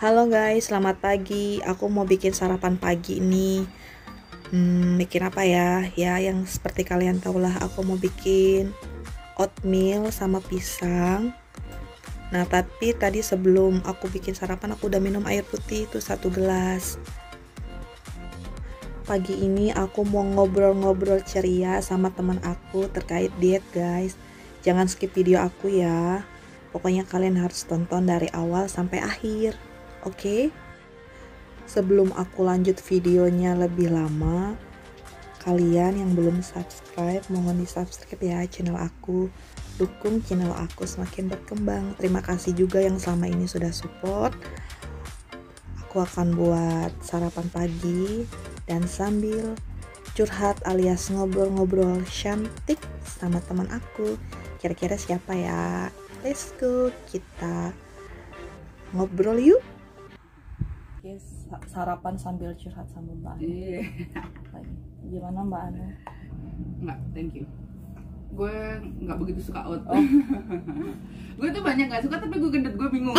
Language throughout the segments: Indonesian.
Halo guys, selamat pagi. Aku mau bikin sarapan pagi nih. Bikin apa ya? Ya, yang seperti kalian tahu lah, aku mau bikin oatmeal sama pisang. Nah, tapi tadi sebelum aku bikin sarapan, aku udah minum air putih itu 1 gelas. Pagi ini aku mau ngobrol-ngobrol ceria sama teman aku terkait diet guys. Jangan skip video aku ya. Pokoknya kalian harus tonton dari awal sampai akhir. Oke? Sebelum aku lanjut videonya lebih lama, kalian yang belum subscribe, mohon di subscribe ya channel aku. Dukung channel aku semakin berkembang. Terima kasih juga yang selama ini sudah support. Aku akan buat sarapan pagi dan sambil curhat alias ngobrol-ngobrol cantik sama teman aku. Kira-kira siapa ya? Let's go, kita ngobrol yuk. Yes, sarapan sambil curhat sama Mbak Ana. Gimana Mbak Ana? Enggak, thank you. Gue nggak begitu suka oat. Gue tuh banyak nggak suka, tapi gue gendut, gue bingung.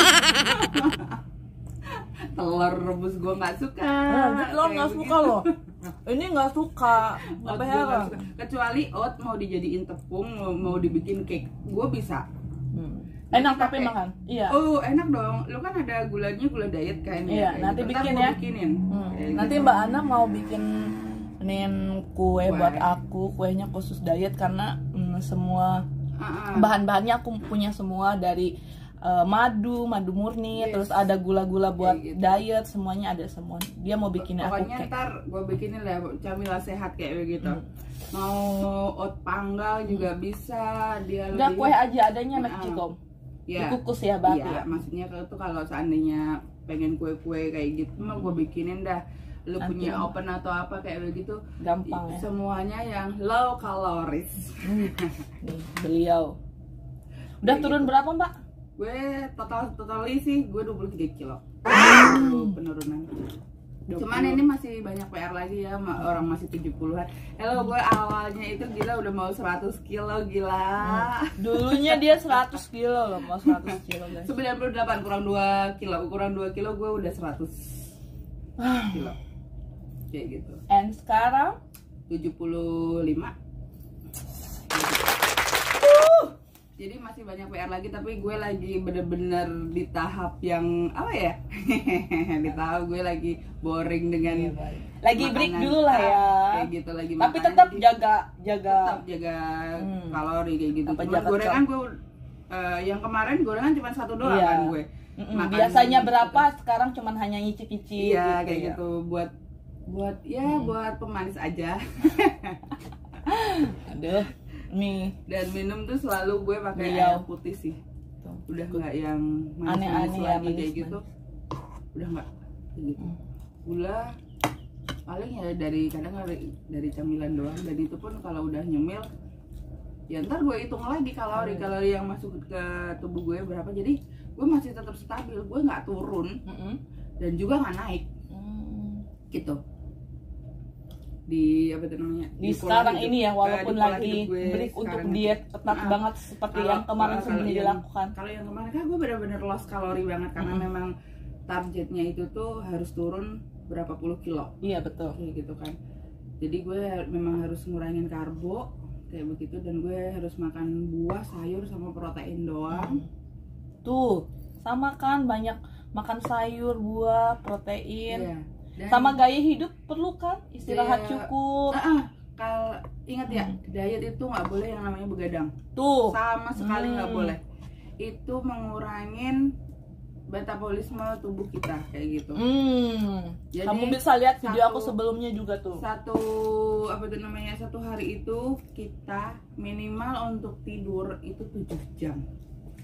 Telur rebus gue nggak suka. Lo nggak suka loh. Ini nggak suka. Oat gue nggak suka. Kecuali oat mau dijadiin tepung, mau dibikin cake, gue bisa. Enak tapi makan. Iya. Oh, enak dong. Lu kan ada gulanya, gula diet kan ya. Iya, nanti gitu. bikin Ntar ya. Bikinin. Nanti Gitu. Mbak Ana mau bikinin kue buat aku. Kuenya khusus diet karena semua bahan-bahannya aku punya semua dari madu murni, Yes. terus ada gula-gula buat Kayak gitu. diet, semuanya ada semua. Dia mau bikin aku Pokoknya cake. ntar gue bikinin lah camilan sehat kayak begitu. Mau oat panggal juga bisa. Dia Udah lebih kue aja adanya Mexico. ya. Dikukus ya batu Iya, ya. maksudnya kalau seandainya pengen kue-kue kayak gitu mah gue bikinin dah. Lu Nanti punya ya. open atau apa kayak begitu. Gampang ya. Semuanya yang low kaloris. Nih, beliau. Udah Kayak turun gitu. berapa, Mbak? Gue totally sih gue 23 kilo. Penurunan. Cuman ini masih banyak PR lagi ya, orang masih 70-an. Hello, gue awalnya itu gila udah mau 100 kilo gila. Dulunya dia 100 kilo loh, mau 100 kilo guys. 98 kurang 2 kilo, kurang 2 kilo gue udah 100 kilo. Kayak gitu. And sekarang 75. Jadi masih banyak PR lagi, tapi gue lagi bener-bener di tahap yang apa ya? Di tahap gue lagi boring dengan lagi break makanan. dulu lah ya. Kayak gitu lagi. Tapi makannya tetap jadi jaga tetap jaga kalori kayak gitu. Apa Cuma jaga gorengan gue yang kemarin gorengan cuma 1 doang Iya. kan gue. Makan Biasanya gitu. berapa, sekarang cuman hanya nyicip-nyicip. Iya, gitu kayak ya. gitu buat buat pemanis aja. Aduh, nih Dan minum tuh selalu gue pakai Beliau. air putih sih. Tuh. Udah nggak yang Aneh-aneh manis-manis ya, lagi manis, kayak gitu. Udah nggak kayak gitu. Gula paling ya kadang dari camilan doang, dan itu pun kalau udah nyemil ya ntar gue hitung lagi kalori yang masuk ke tubuh gue berapa, jadi gue masih tetap stabil, gue nggak turun dan juga nggak naik gitu di apa itu namanya di pola sekarang hidup. ini ya, walaupun Di pola lagi hidup gue break untuk sekarang diet itu. ketat banget seperti yang kemarin sebelum dilakukan. Kalau yang kemarin kan gue benar-benar lost kalori banget karena memang targetnya itu tuh harus turun berapa puluh kilo. Iya betul. Kayak gitu kan. Jadi gue memang harus ngurangin karbo kayak begitu, dan gue harus makan buah, sayur sama protein doang. Tuh, sama kan, banyak makan sayur, buah, protein. Iya. Dan Sama gaya hidup perlu kan, istirahat cukup. kalau ingat ya, diet itu nggak boleh yang namanya begadang. Tuh. Sama sekali nggak boleh. Itu mengurangin metabolisme tubuh kita kayak gitu. Jadi, kamu bisa lihat video aku satu- sebelumnya juga tuh. Satu hari itu kita minimal untuk tidur itu 7 jam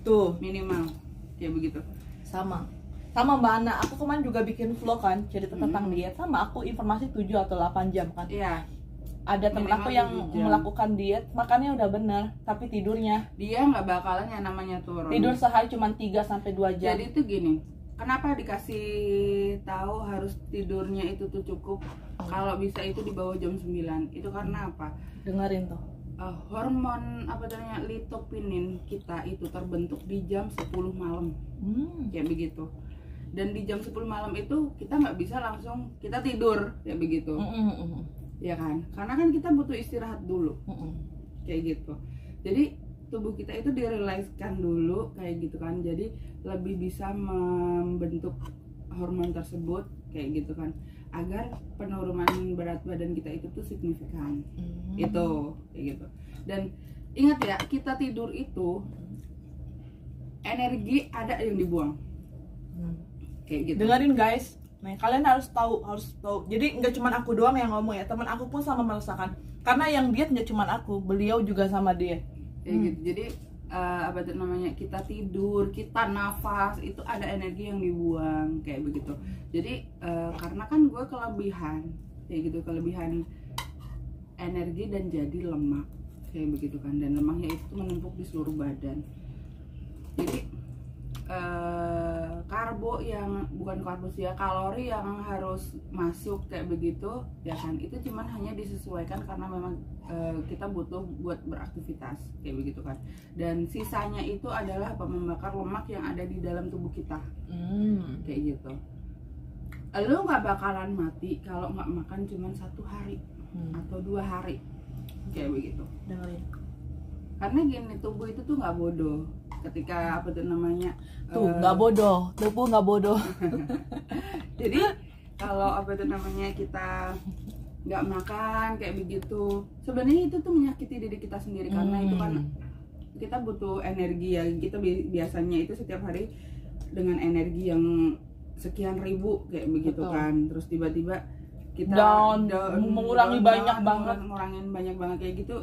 Tuh, minimal kayak begitu. sama Mbak Ana, aku kemarin juga bikin vlog kan, cerita tentang diet. Sama aku informasi 7 atau 8 jam kan. Iya, Ada temen aku Minimal yang 7 jam. melakukan diet, makannya udah bener, tapi tidurnya dia nggak bakalan yang namanya turun. tidur sehari cuma 3 sampai 2 jam. Jadi itu gini, kenapa dikasih tahu harus tidurnya itu tuh cukup? Kalau bisa itu di bawah jam 9. Itu karena apa? Dengerin tuh. Hormon apa namanya litopinin kita itu terbentuk di jam 10 malam. Kayak begitu. dan di jam 10 malam itu kita nggak bisa langsung kita tidur kayak begitu, ya kan, karena kan kita butuh istirahat dulu kayak gitu. Jadi tubuh kita itu direlakskan dulu kayak gitu kan, jadi lebih bisa membentuk hormon tersebut kayak gitu kan, agar penurunan berat badan kita itu tuh signifikan. Itu kayak gitu. Dan ingat ya, kita tidur itu energi ada yang dibuang kayak gitu. Dengerin guys, nih kalian harus tahu. Jadi nggak cuma aku doang yang ngomong ya, teman aku pun sama merasakan. Karena yang diet nggak cuma aku, beliau juga sama dia. Kayak gitu. Jadi apa itu namanya, kita tidur, kita nafas, itu ada energi yang dibuang kayak begitu. Jadi karena kan gue kelebihan kayak gitu, kelebihan energi dan jadi lemak kayak begitu kan, dan lemaknya itu menumpuk di seluruh badan. Jadi karbo yang bukan karbo sih ya, kalori yang harus masuk kayak begitu ya kan, itu cuman hanya disesuaikan karena memang kita butuh buat beraktivitas kayak begitu kan, dan sisanya itu adalah membakar lemak yang ada di dalam tubuh kita kayak gitu. Lo nggak bakalan mati kalau nggak makan cuman 1 hari atau 2 hari kayak begitu. Dengerin. Karena gini, tubuh itu tuh nggak bodoh. Ketika apa tuh namanya, Tuh nggak bodoh, tubuh nggak bodoh. jadi kalau apa tuh namanya kita nggak makan kayak begitu, sebenarnya itu tuh menyakiti diri kita sendiri. Karena itu kan kita butuh energi ya, kita biasanya itu setiap hari dengan energi yang sekian ribu kayak begitu. Betul. Kan, terus tiba-tiba kita mengurangi banyak banget, ngurangin banyak banget kayak gitu,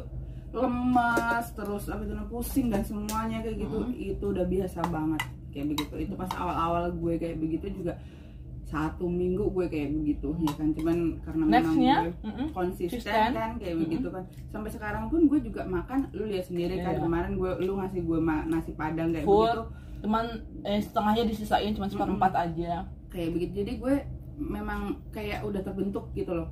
lemas, terus apa itu pusing dan semuanya kayak gitu. Itu udah biasa banget kayak begitu. Itu pas awal-awal gue kayak begitu juga, 1 minggu gue kayak begitu ya kan, cuman karena memang gue konsisten kan kayak begitu kan. Sampai sekarang pun gue juga makan, lu lihat sendiri kan, kemarin lu ngasih gue nasi padang kayak full, begitu, cuman setengahnya disisain, cuma 1/4 aja kayak begitu. Jadi gue memang kayak udah terbentuk gitu loh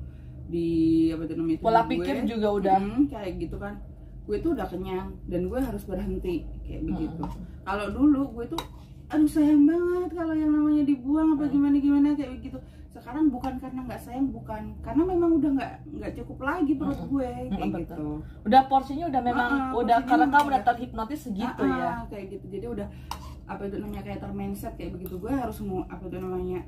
di apa itu namanya, pola pikir gue juga udah kayak gitu kan. Gue tuh udah kenyang dan gue harus berhenti kayak begitu. Kalau dulu gue tuh aduh sayang banget kalau yang namanya dibuang apa gimana kayak begitu. Sekarang bukan karena nggak sayang, bukan, karena memang udah nggak cukup lagi perut gue kayak gitu. Udah porsinya udah memang udah, karena kamu udah terhipnotis segitu ya kayak gitu. Jadi udah apa itu namanya kayak termindset kayak begitu. Gue harus apa itu namanya,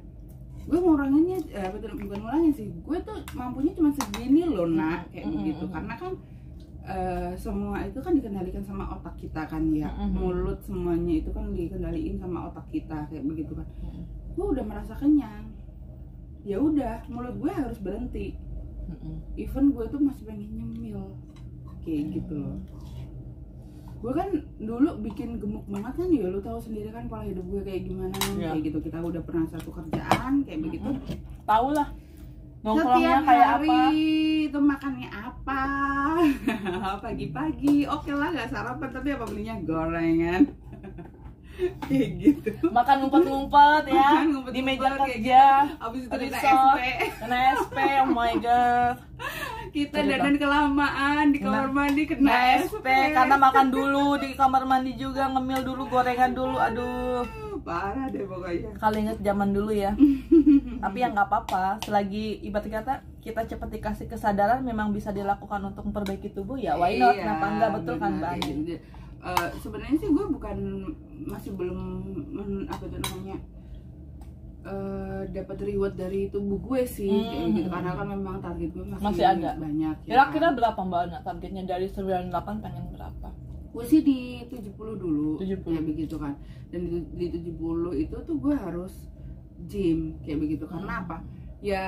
gue nguranginnya bukan ngurangin sih, gue tuh mampunya cuma segini loh nak kayak begitu. Karena kan semua itu kan dikendalikan sama otak kita kan ya, mulut semuanya itu kan dikendaliin sama otak kita kayak begitu kan. Gue udah merasa kenyang, ya udah mulut gue harus berhenti. Even gue tuh masih pengen nyemil kayak gitu loh. Gue kan dulu bikin gemuk banget kan ya, lu tahu sendiri kan pola hidup gue kayak gimana kayak gitu. Kita udah pernah satu kerjaan kayak begitu, tahu lah nongkrongnya kayak hari apa, itu makannya apa. Pagi-pagi oke lah nggak sarapan, tapi apa belinya gorengan kayak gitu. Makan ngumpet-ngumpet ya di meja kerja, abis itu kena SP, oh my god. Kita dandan kelamaan di kamar mandi kena SP karena makan dulu di kamar mandi juga, ngemil dulu, gorengan dulu, aduh parah deh pokoknya. Kali inget zaman dulu ya. Tapi ya nggak apa-apa, selagi ibarat kata kita cepat dikasih kesadaran memang bisa dilakukan untuk memperbaiki tubuh ya, why not, kenapa enggak, betul kan Mbak Ani? Sebenarnya sih gue masih belum apa itu namanya dapat reward dari tubuh gue sih kayak gitu, karena kan memang target gue masih ada banyak. Kira-kira berapa Mbak Ana targetnya dari 98 pengen berapa? Gue sih di 70 dulu 70. Kayak begitu kan, dan di 70 itu tuh gue harus gym kayak begitu. Karena apa ya,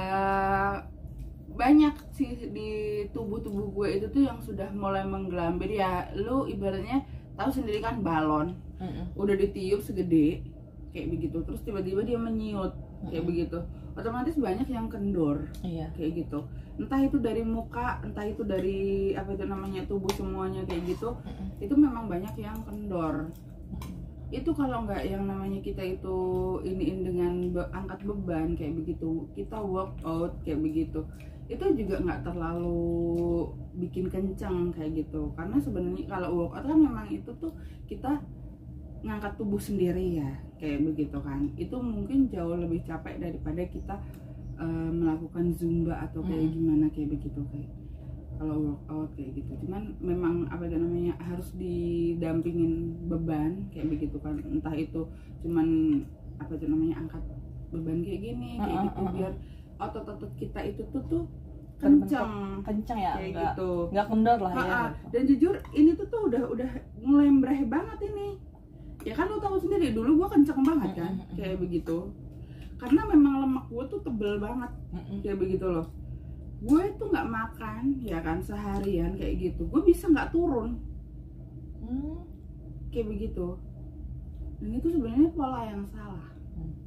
banyak sih di tubuh gue itu tuh yang sudah mulai menggelambir ya. Lu ibaratnya tahu sendiri kan, balon udah ditiup segede kayak begitu, terus tiba-tiba dia menyiut kayak begitu, otomatis banyak yang kendor kayak gitu. Entah itu dari muka, entah itu dari apa itu namanya tubuh semuanya kayak gitu. Itu memang banyak yang kendor. Itu kalau nggak yang namanya kita itu iniin dengan angkat beban kayak begitu, kita workout kayak begitu, itu juga nggak terlalu bikin kencang kayak gitu. Karena sebenarnya kalau workout kan memang itu tuh kita ngangkat tubuh sendiri ya kayak begitu kan, itu mungkin jauh lebih capek daripada kita melakukan zumba atau kayak gimana kayak begitu kayak kalau workout kayak gitu. Cuman memang apa itu namanya harus didampingin beban kayak begitu kan, entah itu cuman apa itu namanya angkat beban kayak gini kayak gitu biar otot-otot kita itu tuh kencang ya, kayak gitu, nggak kendor lah ya. Dan jujur ini tuh udah ngelembreh banget ini ya kan, lo tahu sendiri dulu gua kenceng banget kan kayak begitu, karena memang lemak gua tuh tebel banget kayak begitu loh. Gue tuh nggak makan ya kan seharian kayak gitu, gue bisa nggak turun kayak begitu. Dan itu sebenarnya pola yang salah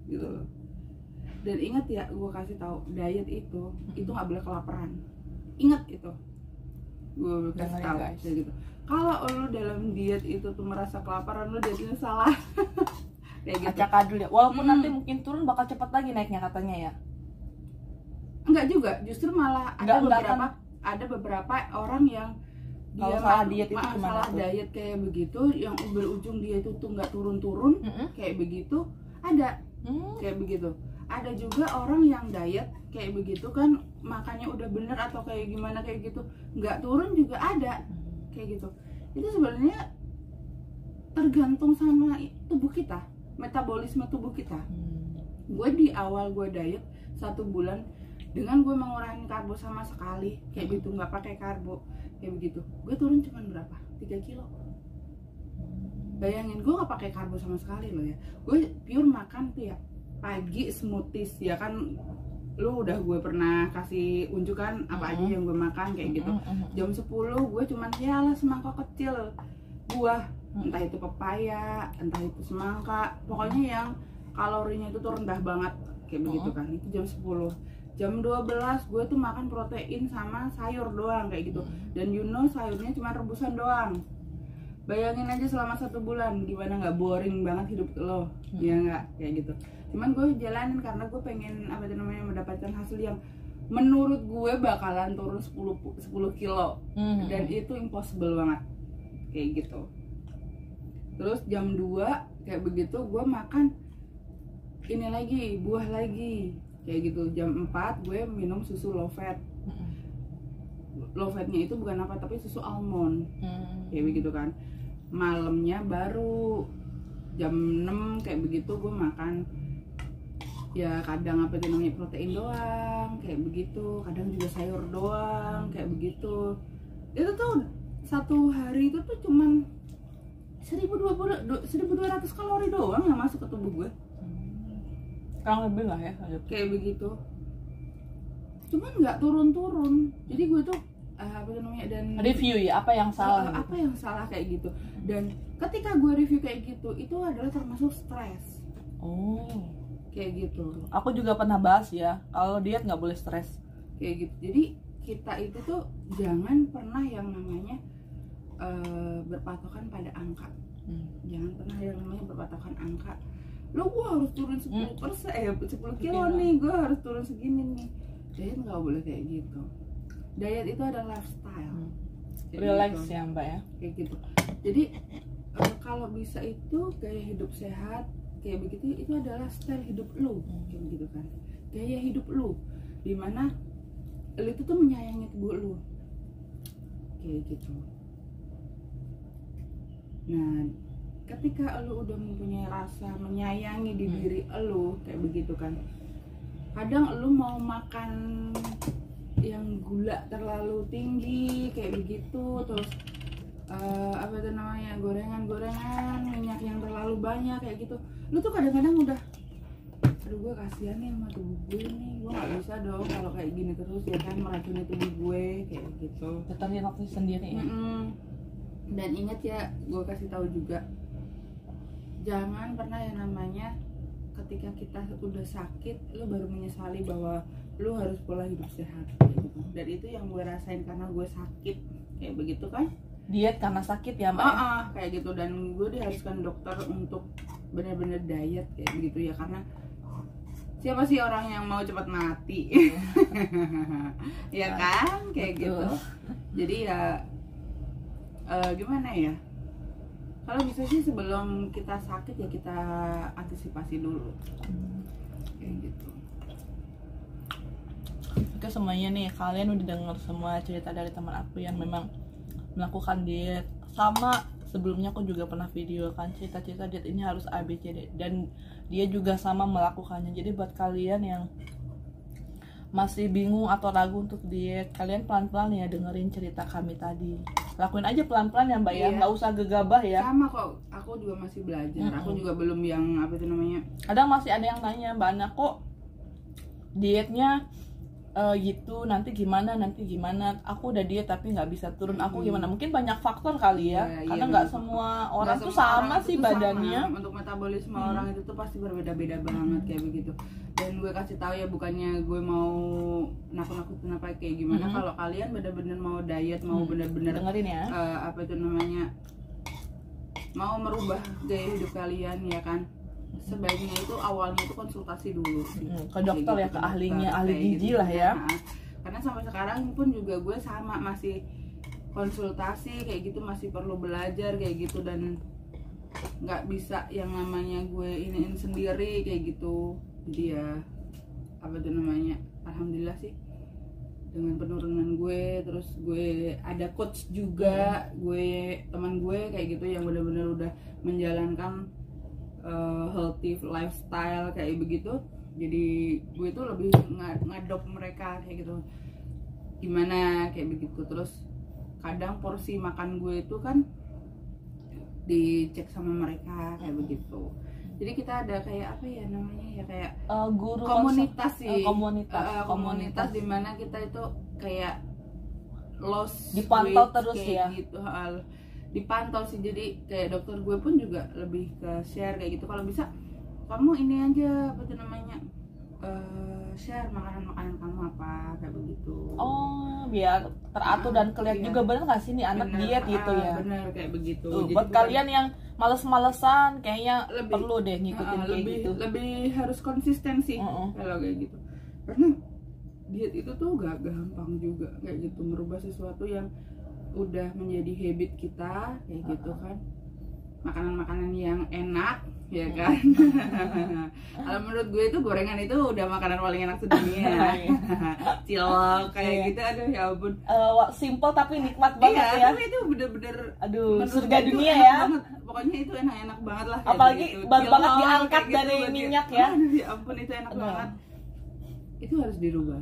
gitu loh. Dan ingat ya, gue kasih tahu diet itu nggak boleh kelaparan. Ingat itu, gue kasih tahu kayak gitu. Kalau lo dalam diet itu tuh merasa kelaparan, lo dietnya salah. Kayak gitu. Acak adul ya. Walaupun nanti mungkin turun bakal cepat lagi naiknya katanya ya. Enggak juga, justru malah ada beberapa orang yang kalau salah diet itu salah diet kayak begitu, yang berujung dia itu tuh nggak turun-turun kayak begitu. Ada kayak begitu. Ada juga orang yang diet kayak begitu kan, makannya udah bener atau kayak gimana kayak gitu, nggak turun juga ada kayak gitu. Itu sebenarnya tergantung sama tubuh kita, metabolisme tubuh kita. Gue di awal gue diet 1 bulan dengan gue mengurangi karbo sama sekali kayak gitu, nggak pakai karbo kayak begitu, gue turun cuma berapa 3 kilo. Bayangin, gue nggak pakai karbo sama sekali loh ya, gue pure makan tuh ya pagi smoothies ya kan, lu udah gue pernah kasih unjukan apa aja yang gue makan kayak gitu. Jam 10 gue cuman ya semangkok kecil buah, entah itu pepaya, entah itu semangka, pokoknya yang kalorinya itu tuh rendah banget kayak begitu kan. Itu jam 10. Jam 12 gue tuh makan protein sama sayur doang kayak gitu. Dan sayurnya cuma rebusan doang. Bayangin aja selama 1 bulan gimana nggak boring banget hidup lo, ya nggak kayak gitu. Cuman gue jalanin karena gue pengen apa namanya mendapatkan hasil yang menurut gue bakalan turun 10 kilo. Dan itu impossible banget kayak gitu. Terus jam 2 kayak begitu gue makan ini lagi, buah lagi kayak gitu. Jam 4 gue minum susu low fat. Low fatnya itu bukan apa tapi susu almond kayak begitu kan. Malamnya baru jam 6 kayak begitu gue makan ya kadang apa itu namanya protein doang kayak begitu, kadang juga sayur doang kayak begitu. Itu tuh 1 hari itu tuh cuman 1200 kalori doang yang masuk ke tubuh gue. Kurang lebih lah ya kayak begitu, cuman nggak turun-turun. Jadi gue tuh apa namanya, dan review ya apa yang salah gitu. Apa yang salah kayak gitu. Dan ketika gue review kayak gitu, itu adalah termasuk stres. Kayak gitu. Aku juga pernah bahas ya, kalau diet nggak boleh stres kayak gitu. Jadi kita itu tuh jangan pernah yang namanya berpatokan pada angka. Jangan pernah yang namanya berpatokan angka. Lo gue harus turun 10% 10 kilo nih, gue harus turun segini nih. Diet nggak boleh kayak gitu. Diet itu adalah lifestyle. Relax gitu. ya mbak ya. Kayak gitu. Jadi kalau bisa itu gaya hidup sehat kayak begitu, itu adalah style hidup lo kayak begitu kan. Gaya hidup lo, dimana lo itu tuh menyayangi tubuh lo kayak gitu. Nah, ketika lo udah mempunyai rasa menyayangi di diri lo kayak begitu kan, kadang lo mau makan yang gula terlalu tinggi kayak begitu, terus apa itu namanya gorengan minyak yang terlalu banyak kayak gitu, lu tuh kadang-kadang udah aduh gue kasihan nih sama tubuh gue nih, gue nggak bisa dong kalau kayak gini terus ya kan, meracuni tubuh gue kayak gitu. Tetapi waktu sendiri ya. Dan ingat ya, gue kasih tahu juga, jangan pernah yang namanya ketika kita udah sakit lu baru menyesali bahwa lu harus pola hidup sehat kayak gitu. Dan itu yang gue rasain karena gue sakit kayak begitu kan, diet karena sakit ya mbak. Kayak gitu. Dan gue diharuskan dokter untuk benar-benar diet kayak begitu ya, karena siapa sih orang yang mau cepat mati ya kan kayak gitu. Jadi ya gimana ya, Kalau bisa sih sebelum kita sakit ya kita antisipasi dulu. Kayak gitu. Oke semuanya nih, kalian udah denger semua cerita dari teman aku yang memang melakukan diet. Sama sebelumnya aku juga pernah video kan cerita-cerita diet ini harus A, B, C, D, dan dia juga sama melakukannya. Jadi buat kalian yang masih bingung atau ragu untuk diet, kalian pelan-pelan ya dengerin cerita kami tadi. Lakuin aja pelan-pelan ya Mbak ya, nggak usah gegabah ya. Sama kok, aku juga masih belajar. Aku juga belum yang apa itu namanya. Kadang masih ada yang nanya, Mbak Ana kok dietnya gitu, nanti gimana, aku udah diet tapi nggak bisa turun, aku gimana? Mungkin banyak faktor kali ya, karena nggak semua orang tuh sama sih badannya. Untuk metabolisme orang itu tuh pasti berbeda-beda banget kayak begitu. Dan gue kasih tahu ya, bukannya gue mau nakut-nakutin apa kayak gimana. Kalau kalian bener-bener mau diet, mau bener-bener dengerin ya, apa itu namanya, mau merubah gaya hidup kalian ya kan, sebaiknya itu awalnya itu konsultasi dulu ke dokter ya, ke ahlinya, ahli gizi gitu. lah ya. Nah, karena sampai sekarang pun juga gue sama masih konsultasi kayak gitu, masih perlu belajar kayak gitu, dan nggak bisa yang namanya gue iniin sendiri kayak gitu. Jadi ya apa itu namanya, alhamdulillah sih dengan penurunan gue, terus gue ada coach juga, gue teman gue kayak gitu yang benar-benar udah menjalankan healthy lifestyle kayak begitu. Jadi gue tuh lebih ngadop mereka kayak gitu, gimana kayak begitu. Terus kadang porsi makan gue itu kan dicek sama mereka kayak begitu. Jadi kita ada kayak apa ya namanya ya, kayak guru komunitas sih, komunitas dimana kita itu kayak loss dipantau weight, terus kayak ya gitu, dipantau sih. Jadi kayak dokter gue pun juga lebih ke share kayak gitu, kalau bisa kamu ini aja apa tuh namanya, share makanan kamu apa kayak begitu. Oh, biar teratur dan kelihatan juga bener nggak sih nih anak diet gitu ya. Bener kayak begitu. Tuh, jadi buat kalian yang males-malesan kayaknya perlu deh ngikutin kayak lebih, gitu. Lebih harus konsistensi kalau kayak gitu. Karena diet itu tuh gak gampang juga kayak gitu, merubah sesuatu yang udah menjadi habit kita kayak gitu kan. Makanan-makanan yang enak ya kan. Kalau menurut gue itu gorengan itu udah makanan paling enak sedunia. Cilok kayak gitu, aduh ya ampun. Simple tapi nikmat banget ya. Tapi itu bener-bener surga dunia ya. Banget. Pokoknya itu enak-enak banget lah. Apalagi gitu. baru banget diangkat gitu, dari minyak ya. Ya ampun, itu enak banget. Itu harus dirubah.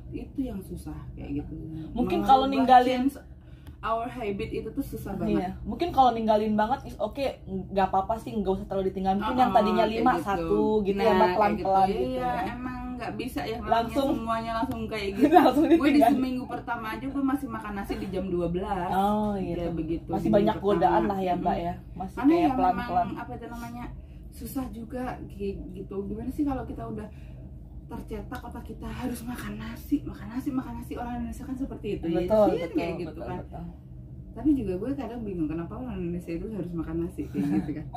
Itu yang susah kayak gitu. Mungkin kalau ninggalin our habit itu tuh susah banget. Iya. Mungkin kalau ninggalin banget oke, nggak apa-apa sih, nggak usah terlalu ditinggalin. Mungkin yang tadinya 5 1 gitu ya, pelan-pelan gitu. Iya, emang nggak bisa yang langsung semuanya langsung kayak gitu. Gue di seminggu pertama aja gue masih makan nasi di jam 12. Oh gitu. Ya, begitu. Masih banyak godaan lah ya Mbak ya. Masih karena kayak ya pelan-pelan. Apa itu namanya, susah juga kayak gitu. Gimana sih kalau kita udah tercetak otak kita harus makan nasi. Orang Indonesia kan seperti itu. Betul, ya, kayak gitu betul, kan. Betul. Tapi juga gue kadang bingung kenapa orang Indonesia itu harus makan nasi kayak gitu kan.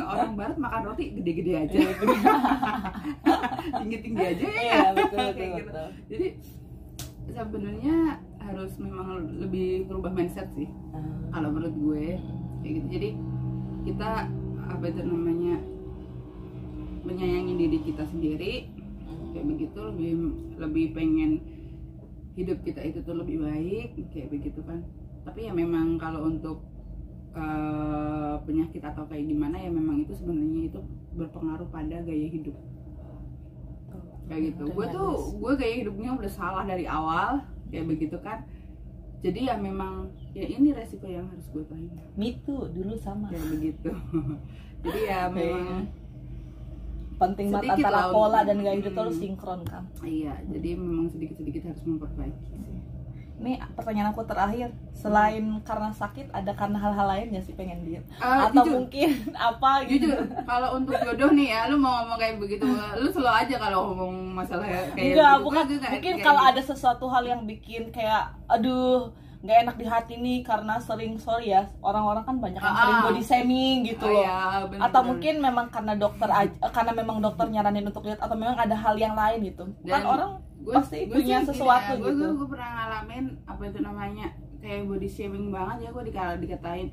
Orang Barat makan roti gede-gede aja, tinggi-tinggi aja ya. Iya, betul, kayak betul, gitu. betul. Jadi sebenarnya harus memang lebih berubah mindset sih. Kalau menurut gue kayak gitu. Jadi kita apa itu namanya, menyayangi diri kita sendiri kayak begitu, lebih pengen hidup kita itu tuh lebih baik kayak begitu kan. Tapi ya memang kalau untuk penyakit atau kayak gimana ya memang itu sebenarnya itu berpengaruh pada gaya hidup kayak gitu. Gue gaya hidupnya udah salah dari awal kayak begitu kan. Jadi ya memang ya ini resiko yang harus gue tanggung. Itu dulu sama kayak begitu. Jadi ya memang penting banget antara pola dan gaya hidup harus sinkron kan. Iya, jadi memang sedikit-sedikit harus memperbaiki sih. Ini pertanyaan aku terakhir, selain karena sakit ada karena hal-hal lain nggak sih pengen diet? Atau jujur, mungkin apa gitu? Jujur, kalau untuk jodoh nih ya, lu mau ngomong kayak begitu, lu slow aja kalau ngomong masalah kayak enggak, gitu. Bukan, mungkin kalau ada sesuatu hal yang bikin kayak aduh nggak enak di hati nih karena sorry ya, orang-orang kan banyak yang sering body shaming gitu loh. Ya, bener, atau mungkin memang karena dokter karena memang dokter nyaranin untuk diet, atau memang ada hal yang lain gitu. Kan orang pasti punya sesuatu ya, gitu. Gue pernah ngalamin apa itu namanya kayak body shaming banget ya, gue dikatain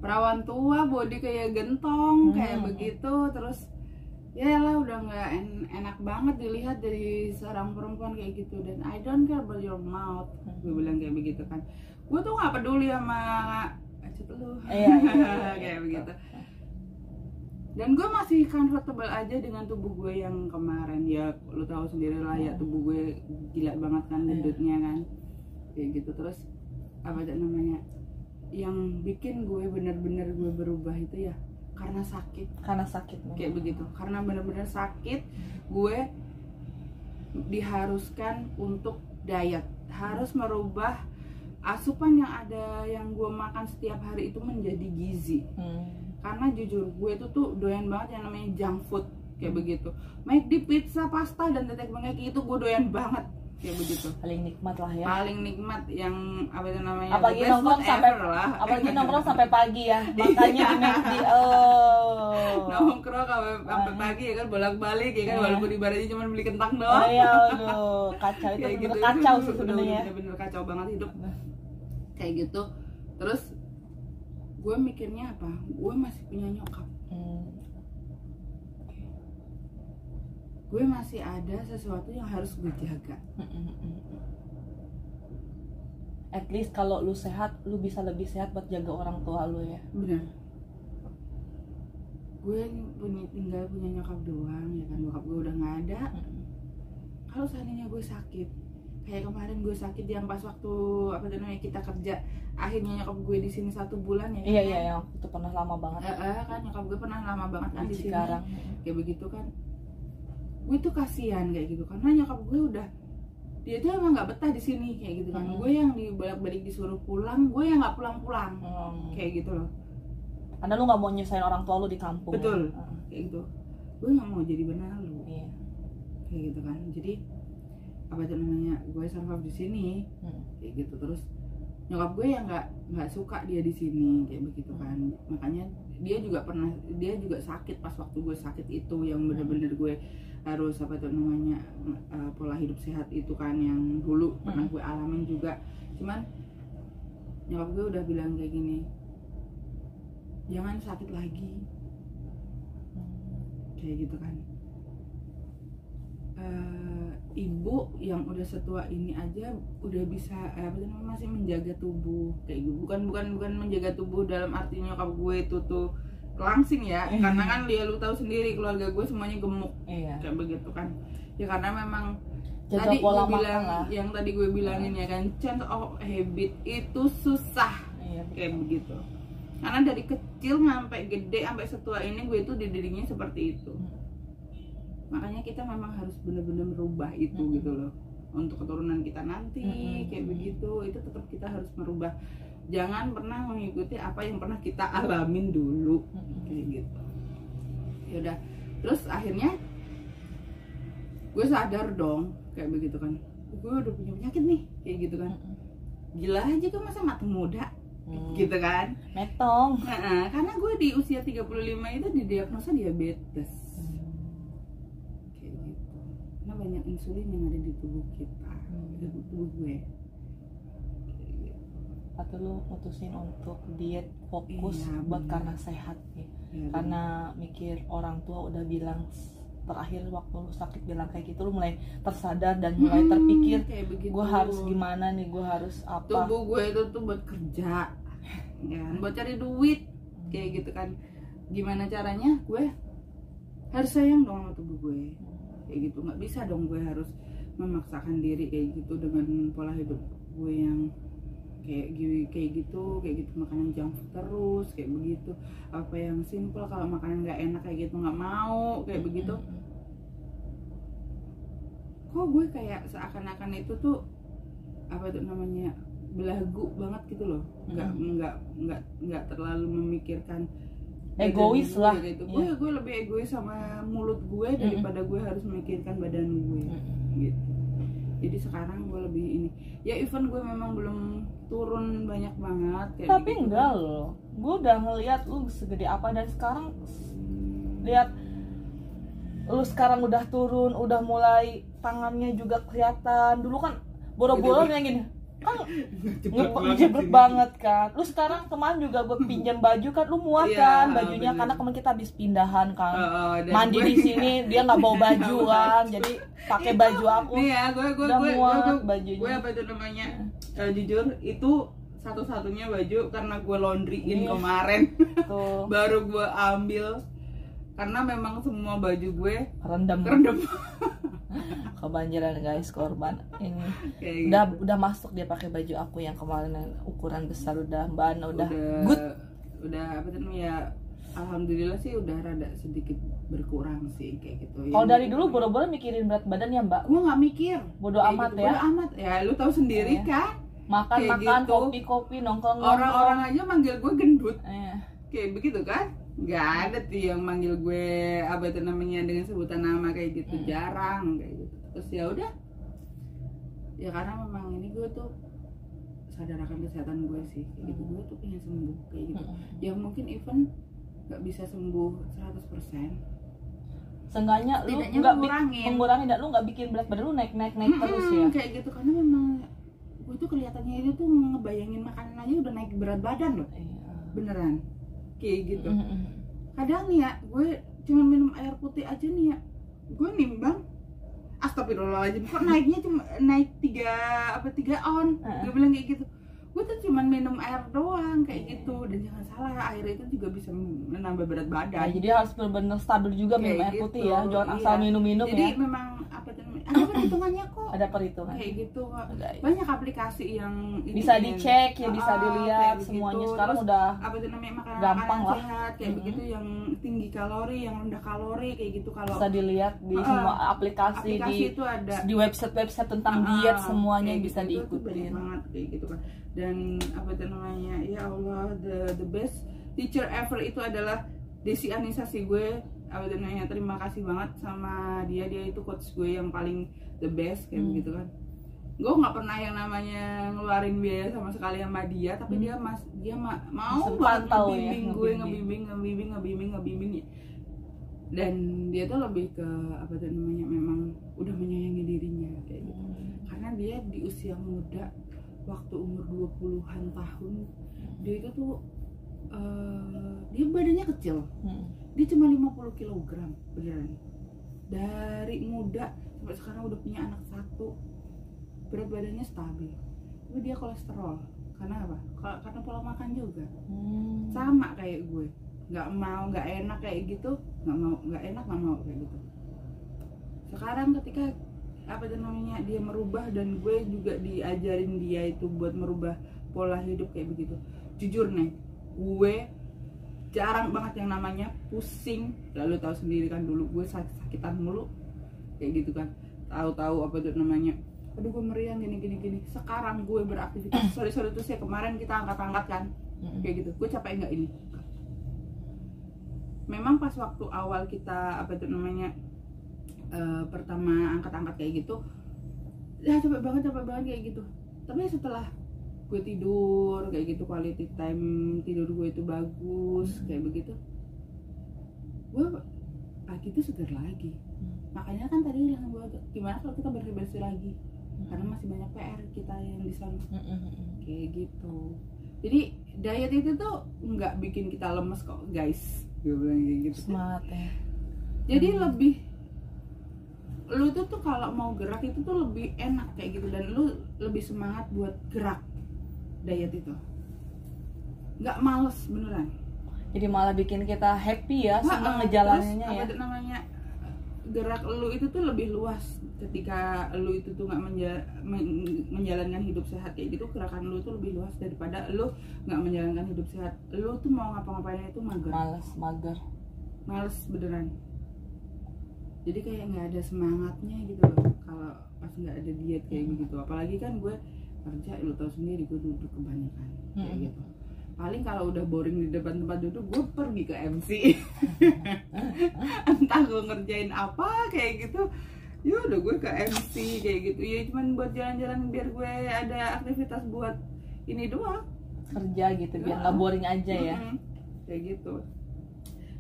perawan tua, body kayak gentong, kayak begitu. Terus ya lah udah nggak enak banget dilihat dari seorang perempuan kayak gitu. Dan I don't care about your mouth, gue bilang kayak begitu kan. Gue tuh nggak peduli sama acet lu, kayak begitu. Dan gue masih comfortable aja dengan tubuh gue yang kemarin. Ya lu tahu sendiri lah ya, tubuh gue gila banget kan, gendutnya kan kayak gitu. Terus apa namanya, yang bikin gue bener-bener gue berubah itu ya karena sakit kayak begitu. Karena bener-bener sakit, gue diharuskan untuk diet, harus merubah asupan yang ada yang gue makan setiap hari itu menjadi gizi. Karena jujur gue itu tuh doyan banget yang namanya junk food kayak begitu. McD, pizza, pasta dan tetek bengek itu gue doyan banget kayak begitu. Paling nikmat lah ya. Paling nikmat yang apa itu namanya? Apalagi nongkrong sampai pagi ya. Makanya di McD. Nongkrong sampai pagi ya kan, bolak-balik ya kan, walaupun ibaratnya cuma beli kentang doang. Aduh, kacau itu, bener gitu, kacau sih sebenarnya. Bener-bener kacau banget hidup. Kayak gitu. Terus gue mikirnya apa? Gue masih punya nyokap. Gue masih ada sesuatu yang harus gue jaga. At least kalau lu sehat, lu bisa lebih sehat buat jaga orang tua lu ya. Benar. Gue tinggal punya nyokap doang ya kan, bokap gue udah nggak ada. Kalau seandainya gue sakit, kayak kemarin gue sakit yang pas waktu apa namanya kita kerja, akhirnya nyokap gue di sini 1 bulan ya. Iya yang itu pernah lama banget. Kan nyokap gue pernah lama banget kan di sini. Sekarang kayak begitu kan. Gue tuh kasihan kayak gitu karena nyokap gue udah, dia tuh emang nggak betah di sini kayak gitu kan. Gue yang dibolak-balik disuruh pulang, gue yang nggak pulang-pulang kayak gitu loh. Karena lu nggak mau nyusahin orang tua lu di kampung. Betul. Kayak gitu. Gue nggak mau jadi benalu. Iya. Kayak gitu kan. Jadi apa itu namanya, gue survive di sini kayak gitu. Terus nyokap gue yang nggak suka dia di sini kayak begitu kan. Makanya dia juga sakit pas waktu gue sakit itu, yang bener-bener gue harus apa itu namanya pola hidup sehat itu kan, yang dulu pernah gue alamin juga. Cuman nyokap gue udah bilang kayak gini, jangan sakit lagi kayak gitu kan. Ibu yang udah setua ini aja udah bisa masih menjaga tubuh kayak gitu. Bukan menjaga tubuh dalam arti nyokap gue itu tuh langsing ya, karena kan lu tahu sendiri keluarga gue semuanya gemuk kayak begitu kan ya. Karena memang jaga tadi pola gue bilang lah. yang tadi gue bilangin ya kan, change of habit itu susah kayak begitu. Karena dari kecil sampai gede sampai setua ini gue itu dididiknya seperti itu. Makanya kita memang harus benar-benar merubah itu gitu loh, untuk keturunan kita nanti kayak begitu. Itu tetap kita harus merubah, jangan pernah mengikuti apa yang pernah kita alamin dulu kayak gitu. Yaudah, terus akhirnya gue sadar dong kayak begitu kan, gue udah punya penyakit nih kayak gitu kan. Gila aja kan, masa mati muda gitu kan, metong. Karena gue di usia 35 itu didiagnosa diabetes kayak gitu. Karena banyak insulin yang ada di tubuh kita, di tubuh gue. Atau lu mutusin untuk diet fokus buat karena sehat ya. Karena mikir orang tua udah bilang, terakhir waktu lu sakit bilang kayak gitu, lu mulai tersadar dan mulai terpikir, gue harus gimana nih, gue harus apa. Tubuh gue itu tuh buat kerja ya, buat cari duit kayak gitu kan. Gimana caranya gue harus sayang dong sama tubuh gue kayak gitu. Nggak bisa dong gue harus memaksakan diri kayak gitu dengan pola hidup gue yang kayak gitu makanan junk food terus kayak begitu. Apa yang simple, kalau makanan nggak enak kayak gitu nggak mau kayak begitu. Kok gue kayak seakan-akan itu tuh apa itu namanya, belagu banget gitu loh. Nggak terlalu memikirkan egois lah gitu. Gue lebih egois sama mulut gue daripada gue harus memikirkan badan gue gitu. Jadi sekarang gue lebih ini ya, even gue memang belum turun banyak banget kayak tapi gitu. Enggak loh, gue udah ngeliat lu segede apa, dan sekarang lihat lu sekarang udah turun, udah mulai tangannya juga kelihatan. Dulu kan boro-boro yang gini kan Jeblok jeblok sini. banget kan. Lu sekarang kemarin juga gue pinjam baju kan, lu muat Iya, kan bajunya bener. karena kemarin kita habis pindahan kan. Dan Mandi gue- di sini dia nggak bawa baju Nggak bawa kan, baju. jadi pakai Itu, baju aku. nih ya gue Udah muat bajunya. gue apa itu namanya, jujur itu satu-satunya baju karena gue laundryin Iya. kemarin Tuh baru gue ambil, karena memang semua baju gue rendam kerendam kebanjiran guys, korban ini. kayak Udah masuk dia pakai baju aku yang kemarin yang ukuran besar, udah Mbak Ana udah gitu. good. Udah apa itu namanya, alhamdulillah sih udah rada sedikit berkurang sih kayak gitu. Kalau dari dulu boro-boro mikirin berat badan ya Mbak, gue nggak mikir bodo kayak amat gitu. ya. Bodo amat ya, lu tahu sendiri Iya. kan, Makan Kayak gitu. kopi nongkrong orang-orang aja manggil gue gendut eh. kayak begitu kan, nggak ada tuh yang manggil gue apa itu namanya dengan sebutan nama kayak gitu, jarang kayak gitu. Terus ya udah ya, karena memang ini gue tuh sadar akan kesehatan gue sih kayak gitu. Gue tuh pengen sembuh kayak gitu, yang mungkin even nggak bisa sembuh 100%, Seenggaknya lu setidaknya nggak mengurangi dan lu nggak bikin berat badan lu naik terus ya. kayak gitu. Karena memang gue tuh kelihatannya itu tuh ngebayangin makanan aja udah naik berat badan loh, Iya. beneran kayak gitu. Mm-mm. Kadang nih ya, gue cuma minum air putih aja nih ya, gue nimbang, astagfirullahaladzim, kok naiknya cuma naik 3 on. Gue bilang kayak gitu, gue tuh cuma minum air doang kayak gitu. Dan jangan salah, air itu juga bisa menambah berat Nah, badan. jadi harus benar-benar stabil juga minum Kayak air putih gitu, ya, jangan iya. asal minum-minum Jadi ya. memang apa tuh namanya, ada perhitungannya kok Ada perhitungan. kayak gitu. Guys. Banyak aplikasi yang Bisa iniin. dicek ya, bisa dilihat kayak semuanya begitu. sekarang Terus, udah apa itu namanya, makanan gampang lah. sehat kayak begitu, yang tinggi kalori, yang rendah kalori kayak gitu. Kalau bisa dilihat di semua aplikasi itu ada di website tentang diet semuanya kayak bisa gitu. Itu banyak diikutin. banget kayak gitu kan. Dan apa itu namanya, ya Allah, the best teacher ever itu adalah Desi Anissa sih. Gue apa itu namanya, terima kasih banget sama dia itu coach gue yang paling the best kayak begitu kan. Gue nggak pernah yang namanya ngeluarin biaya sama sekali sama dia, tapi dia mau banget Pantau ya, ngebimbing ya. Dan dia tuh lebih ke apa tuh namanya, memang udah menyayangi dirinya kayak gitu. Karena dia di usia muda, waktu umur 20-an tahun, dia itu tuh dia badannya kecil. Dia cuma 50 kg beneran. Dari muda sampai sekarang udah punya anak 1. Berat badannya stabil. Tapi dia kolesterol. Karena apa? Karena pola makan juga. Sama kayak gue. Nggak enak kayak gitu, nggak enak kayak gitu. Sekarang ketika apa itu namanya, dia merubah, dan gue juga diajarin dia itu buat merubah pola hidup kayak begitu. Jujur nih, gue jarang banget yang namanya pusing. Lalu tahu sendiri kan, dulu gue sakitan mulu kayak gitu kan. Tahu-tahu apa itu namanya, aduh gue meriang gini. Sekarang gue beraktivitas, sorry tuh saya kemarin kita angkat kan kayak gitu. Gue capek nggak ini? Memang pas waktu awal kita apa itu namanya, pertama angkat kayak gitu, ya capek banget kayak gitu. Tapi setelah gue tidur kayak gitu, quality time tidur gue itu bagus kayak begitu, gue pagi itu segar lagi. Makanya kan tadi bilang gue, gimana kalau kita bersih lagi, karena masih banyak PR kita yang di sana kayak gitu. Jadi diet itu tuh nggak bikin kita lemes kok guys, gue bilang kayak gitu. Smart ya. Jadi lebih, lu tuh kalau mau gerak itu tuh lebih enak kayak gitu, dan lu lebih semangat buat gerak. Diet itu nggak males beneran. Jadi malah bikin kita happy ya, senang Terus, ngejalaninnya ya. apa itu namanya, gerak lu itu tuh lebih luas ketika lu itu tuh nggak menjalankan hidup sehat kayak gitu. Gerakan lu tuh lebih luas daripada lu nggak menjalankan hidup sehat. Lu tuh mau ngapa-ngapain itu mager males beneran. Jadi kayak nggak ada semangatnya gitu loh kalau pas nggak ada diet kayak begitu. Apalagi kan gue kerja, lu tau sendiri, gue duduk kebanyakan kayak gitu. Paling kalau udah boring di depan tempat duduk, gue pergi ke MC. Entah gue ngerjain apa kayak gitu, ya udah gue ke MC kayak gitu. Ya cuman buat jalan-jalan biar gue ada aktivitas buat ini doang, Kerja gitu biar nggak boring aja ya. kayak gitu.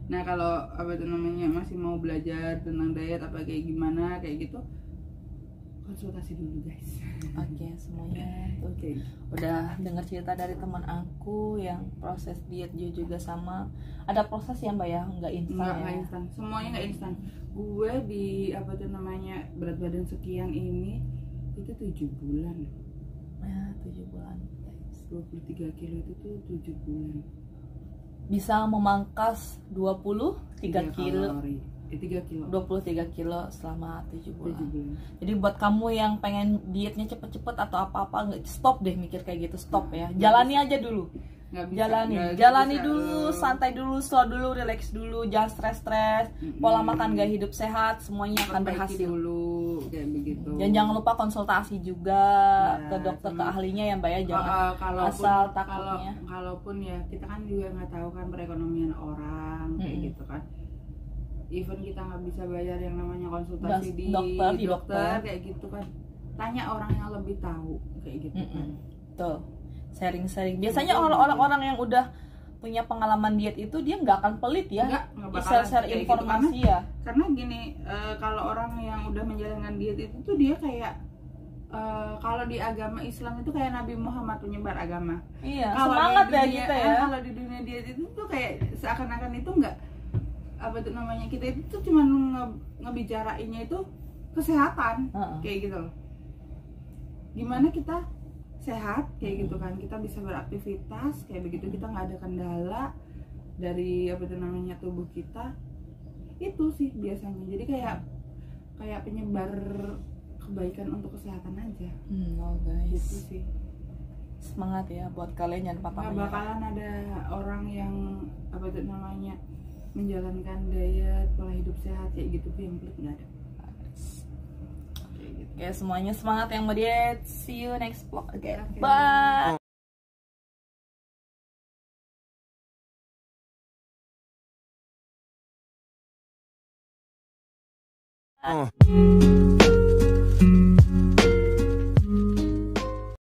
Nah kalau apa itu namanya, masih mau belajar tentang diet apa kayak gimana kayak gitu, konsultasi dulu guys. Oke, semuanya tuh Oke. udah dengar cerita dari teman aku yang proses diet dia juga sama. Ada proses ya Mbak ya, nggak instan Nggak ya. instan, semuanya nggak instan. Gue di apa tuh namanya berat badan sekian ini itu 7 bulan. Ya, 7 bulan guys. 23 kilo itu tuh 7 bulan. Bisa memangkas 23 kilo. Kalori. 3 kilo. 23 kilo selama 7 7 bulan. bulan. Jadi buat kamu yang pengen dietnya cepet-cepet atau apa-apa, nggak, stop deh mikir kayak gitu, stop ya. Jalani aja dulu. Nggak bisa, Jalani nggak jalani bisa, dulu, santai dulu, slow dulu, relax dulu, jangan stres-stres. Pola makan, gaya hidup sehat, semuanya akan perbaiki berhasil. dulu kayak begitu. Dan jangan lupa konsultasi juga Ya, ke dokter, ke sama- ahlinya ya Mbak ya, jangan asal takutnya. Kalaupun ya kita kan juga nggak tahu kan perekonomian orang kayak gitu kan. Even kita nggak bisa bayar yang namanya konsultasi di dokter kayak gitu kan. Tanya orang yang lebih tahu kayak gitu kan. Tuh, sharing-sharing. Biasanya orang-orang yang udah punya pengalaman diet itu dia nggak akan pelit ya, Nggak bakalan share-share kayak gitu, informasi ya. Karena gini, kalau orang yang udah menjalankan diet itu tuh dia kayak kalau di agama Islam itu kayak Nabi Muhammad penyebar agama. Iya, Kalau semangat di ya dunia- kita ya. Kalau di dunia diet itu tuh kayak seakan-akan itu nggak apa tuh namanya, kita itu tuh cuma ngebicarainnya itu kesehatan kayak gitu loh. Gimana kita sehat kayak gitu kan, kita bisa beraktivitas kayak begitu, kita nggak ada kendala dari apa tuh namanya tubuh kita. Itu sih biasanya. Jadi kayak penyebar kebaikan untuk kesehatan aja. Oh guys, Gitu sih. semangat ya buat kalian, jangan patah Nggak menyerah. bakalan ada orang yang apa tuh namanya menjalankan diet pola hidup sehat kayak gitu tuh yang pelit, nggak ada kayak gitu. Oke, semuanya semangat yang mau diet. See you next vlog. Oke, Oke. bye. Uh.